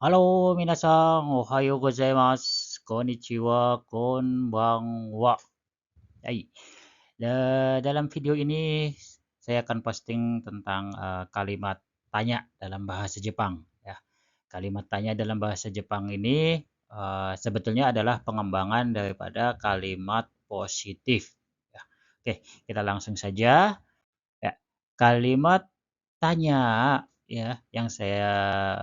Halo, minasan, ohayo gozaimasu, konnichiwa, konbanwa. Hai. Dalam video ini saya akan posting tentang kalimat tanya dalam bahasa Jepang. Ya, kalimat tanya dalam bahasa Jepang ini sebetulnya adalah pengembangan daripada kalimat positif. Ya. Oke, kita langsung saja. Ya, kalimat tanya ya yang saya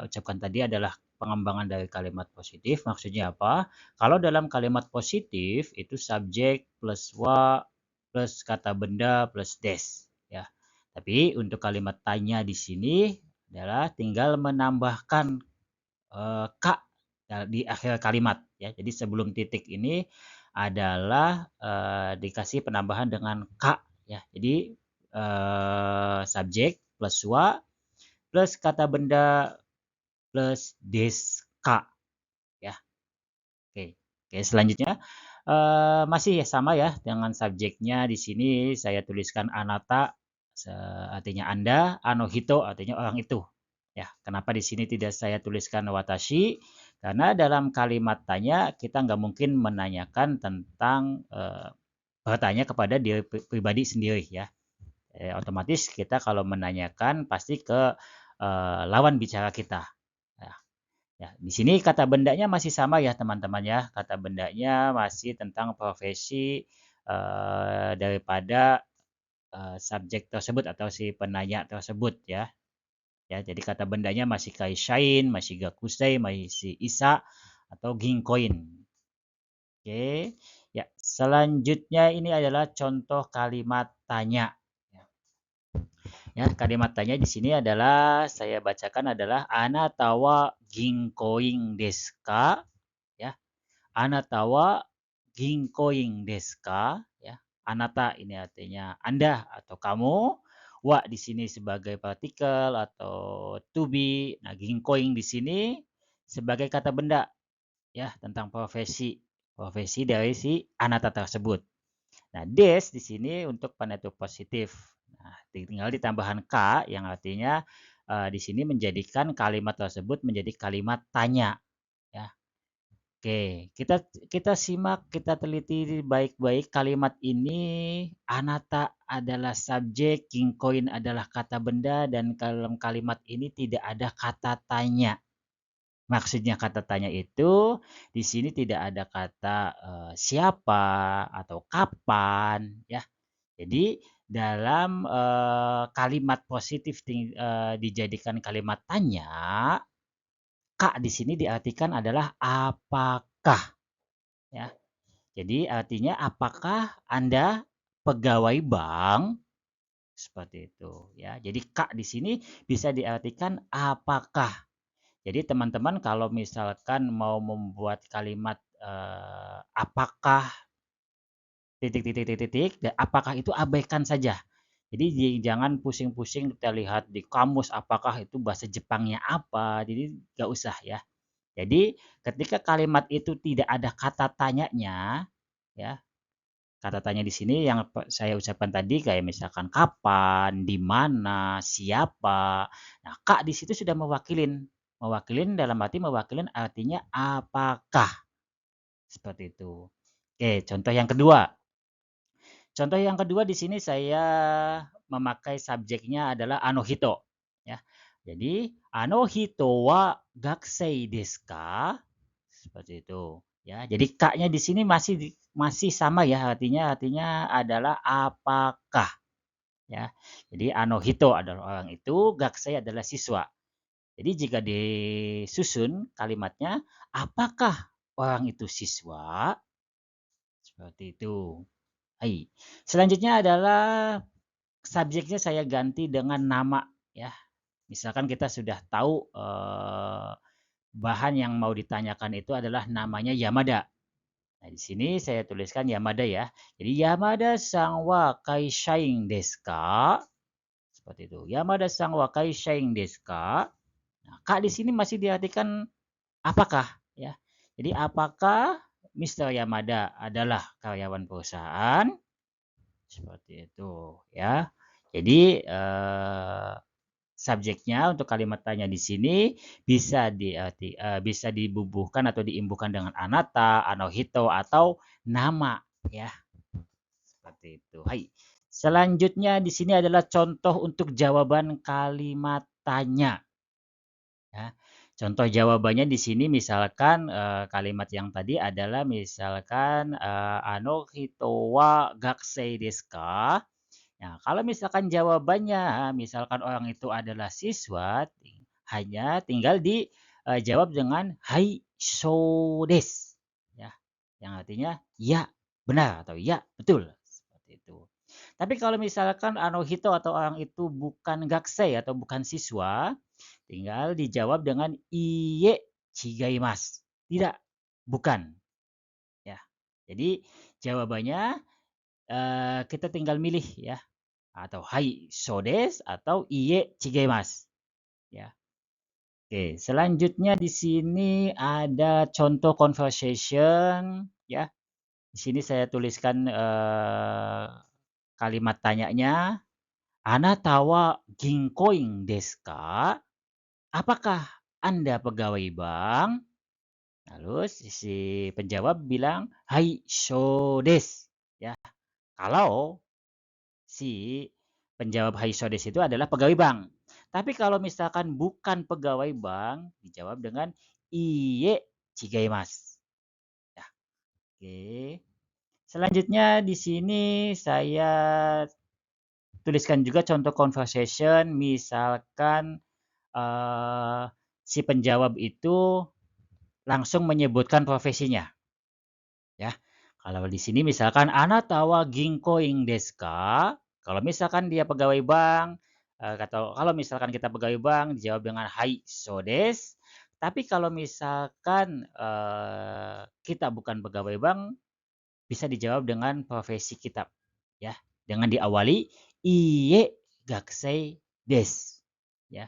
ucapkan tadi adalah pengembangan dari kalimat positif. Maksudnya apa? Kalau dalam kalimat positif itu subjek plus wa plus kata benda plus des ya. Tapi untuk kalimat tanya di sini adalah tinggal menambahkan kak di akhir kalimat ya. Jadi sebelum titik ini adalah dikasih penambahan dengan kak ya. Jadi subjek plus wa plus kata benda plus deska ya. Oke. Oke, selanjutnya masih sama ya dengan subjeknya di sini saya tuliskan anata artinya Anda, anohito artinya orang itu. Ya, kenapa di sini tidak saya tuliskan watashi? Karena dalam kalimat tanya kita nggak mungkin menanyakan tentang bertanya kepada diri pribadi sendiri ya. Otomatis kita kalau menanyakan pasti ke lawan bicara kita. Ya, ya, di sini kata bendanya masih sama ya teman-teman ya. Kata bendanya masih tentang profesi daripada subjek tersebut atau si penanya tersebut ya. Ya, jadi kata bendanya masih kaishain, masih gakusei, masih isa atau ginkoin. Oke. Ya, selanjutnya ini adalah contoh kalimat tanya. Ya, kalimat tanya di sini adalah saya bacakan adalah anata wa ginkoin desu ka? Ya. Anata wa ginkoin desu ka? Ya. Anata ini artinya Anda atau kamu. Wa di sini sebagai partikel atau to be. Nah, ginkoin di sini sebagai kata benda ya tentang profesi. Profesi dari si anata tersebut. Nah, des di sini untuk penutup positif. Nah, tinggal ditambahkan K yang artinya di sini menjadikan kalimat tersebut menjadi kalimat tanya ya. Oke, kita kita simak, kita teliti baik-baik kalimat ini. Anata adalah subjek, kingkoin adalah kata benda dan dalam kalimat ini tidak ada kata tanya. Maksudnya kata tanya itu di sini tidak ada kata siapa atau kapan ya. Jadi dalam, kalimat positif dijadikan kalimat tanya, Kak di sini diartikan adalah apakah, ya. Jadi artinya apakah Anda pegawai bank? Seperti itu, ya. Jadi Kak di sini bisa diartikan apakah. Jadi teman-teman kalau misalkan mau membuat kalimat, apakah titik titik titik titik, apakah itu abaikan saja. Jadi jangan pusing-pusing kita lihat di kamus apakah itu bahasa Jepangnya apa, jadi nggak usah ya. Jadi ketika kalimat itu tidak ada kata tanyanya, ya, kata tanya di sini yang saya ucapkan tadi kayak misalkan kapan, di mana, siapa. Nah, Kak di situ sudah mewakilin. Mewakilin dalam arti mewakilin artinya apakah, seperti itu. Oke, contoh yang kedua. Contoh yang kedua di sini saya memakai subjeknya adalah anohito ya. Jadi anohito wa gakusei desu ka? Seperti itu ya. Jadi kaknya di sini masih sama ya artinya artinya adalah apakah ya. Jadi anohito adalah orang itu, gakusei adalah siswa. Jadi jika disusun kalimatnya apakah orang itu siswa? Seperti itu. Hai. Selanjutnya adalah subjeknya saya ganti dengan nama ya. Misalkan kita sudah tahu bahan yang mau ditanyakan itu adalah namanya Yamada. Nah, di sini saya tuliskan Yamada ya. Jadi Yamada sang wa kaishain desu ka? Seperti itu. Yamada sang wa kaishain desu ka? Nah, Kak di sini masih diartikan apakah ya. Jadi apakah Mister Yamada adalah karyawan perusahaan? Seperti itu ya. Jadi subjeknya untuk kalimat tanya di sini bisa bisa dibubuhkan atau diimbuhkan dengan anata, anohito atau nama ya. Seperti itu. Hai. Selanjutnya di sini adalah contoh untuk jawaban kalimat tanya ya. Contoh jawabannya di sini misalkan kalimat yang tadi adalah misalkan hito wa gakusei desu ka? Nah, kalau misalkan jawabannya, misalkan orang itu adalah siswa, hanya tinggal dijawab dengan "Hai, so des." Ya, yang artinya ya, benar atau ya, betul. Seperti itu. Tapi kalau misalkan Anohito atau orang itu bukan gakusei atau bukan siswa, tinggal dijawab dengan iye chigaimasu. Tidak, bukan. Ya. Jadi jawabannya kita tinggal milih ya atau hai so desu atau iye chigemasu ya. Oke, selanjutnya di sini ada contoh conversation ya. Di sini saya tuliskan kalimat tanyanya, "Anata wa ginkoin desu ka?" Apakah Anda pegawai bank? Lalu si penjawab bilang, "Hai, so desu." Ya. Kalau si penjawab Haisodes itu adalah pegawai bank. Tapi kalau misalkan bukan pegawai bank, dijawab dengan iye chigaimasu. Ya, oke. Selanjutnya di sini saya tuliskan juga contoh conversation, misalkan si penjawab itu langsung menyebutkan profesinya. Ya. Kalau di sini misalkan "Anata wa ginkoin desu ka?" Kalau misalkan dia pegawai bank, atau kalau misalkan kita pegawai bank dijawab dengan "Hai, so desu." Tapi kalau misalkan, kita bukan pegawai bank, bisa dijawab dengan profesi kita, ya. Dengan diawali "Iie gakusei desu." Ya,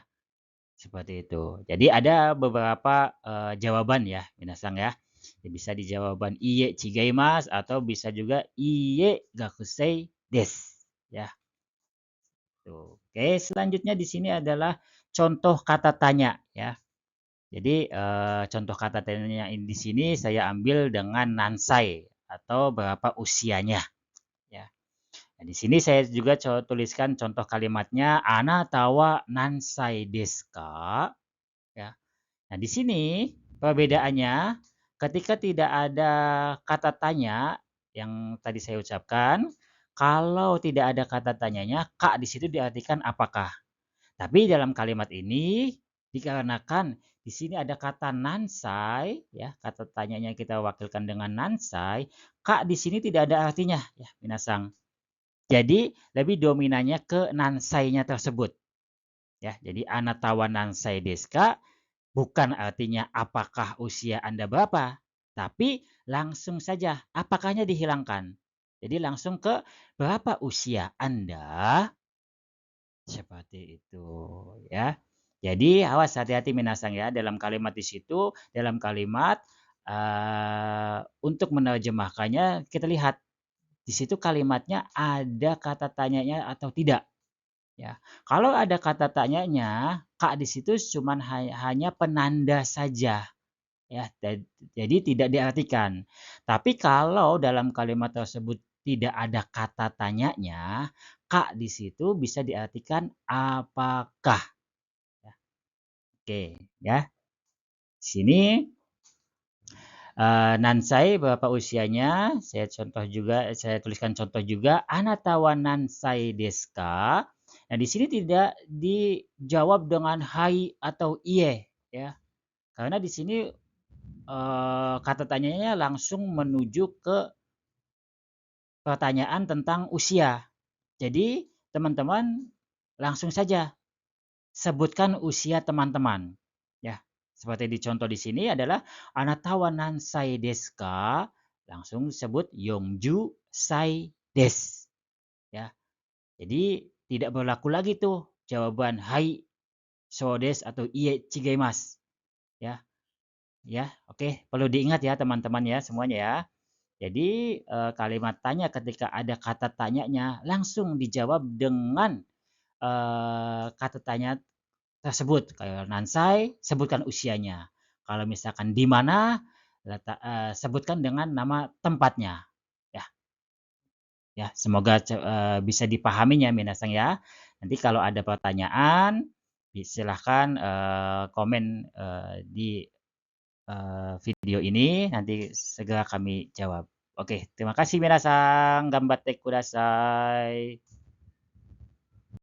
seperti itu. Jadi ada beberapa, jawaban ya, minasang ya. Bisa di jawaban iye chigaimasu atau bisa juga iye gakusei desu, ya. Tuh. Oke, selanjutnya di sini adalah contoh kata tanya, ya. Jadi, contoh kata tanya di sini saya ambil dengan nansai atau berapa usianya, ya. Nah, di sini saya juga tuliskan contoh kalimatnya, "Anata wa nansai desu ka?" Ya. Nah, di sini perbedaannya ketika tidak ada kata tanya yang tadi saya ucapkan, kalau tidak ada kata tanyanya, Kak di situ diartikan apakah. Tapi dalam kalimat ini dikarenakan di sini ada kata nansai, ya, kata tanyanya kita wakilkan dengan nansai, Kak di sini tidak ada artinya, ya, minasang. Jadi lebih dominannya ke nansainya tersebut, ya. Jadi anatawa nansai desu ka? Bukan artinya apakah usia Anda berapa, tapi langsung saja apakahnya dihilangkan. Jadi langsung ke berapa usia Anda, seperti itu ya. Jadi awas hati-hati minasang ya dalam kalimat di situ, dalam kalimat untuk menerjemahkannya kita lihat di situ kalimatnya ada kata tanyanya atau tidak. Ya, kalau ada kata tanyanya, Kak di situ cuman hanya penanda saja, ya. Jadi tidak diartikan. Tapi kalau dalam kalimat tersebut tidak ada kata tanyanya, Kak di situ bisa diartikan apakah, ya. Oke, ya. Di sini Nansai berapa usianya? Saya tuliskan contoh juga, "Anata wa nansai desu ka?" Nah, di sini tidak dijawab dengan hai atau iye, ya. Karena di sini, kata tanyanya langsung menuju ke pertanyaan tentang usia. Jadi, teman-teman langsung saja sebutkan usia teman-teman, ya. Seperti di contoh di sini adalah "Anata wa nansai desu ka?" Langsung sebut "Yongju sai desu." Ya. Jadi tidak berlaku lagi tuh jawaban "Hai, so desu" atau "Iie chigaimasu." Ya. Ya, oke, perlu diingat ya teman-teman ya semuanya ya. Jadi, kalimat tanya ketika ada kata tanyanya langsung dijawab dengan kata tanya tersebut. Kalau Nansai, sebutkan usianya. Kalau misalkan di mana, sebutkan dengan nama tempatnya. Ya, ya, semoga bisa dipahaminya minasang ya. Nanti kalau ada pertanyaan, silahkan komen di video ini, nanti segera kami jawab. Oke, terima kasih minasang. Gambatte kudasai.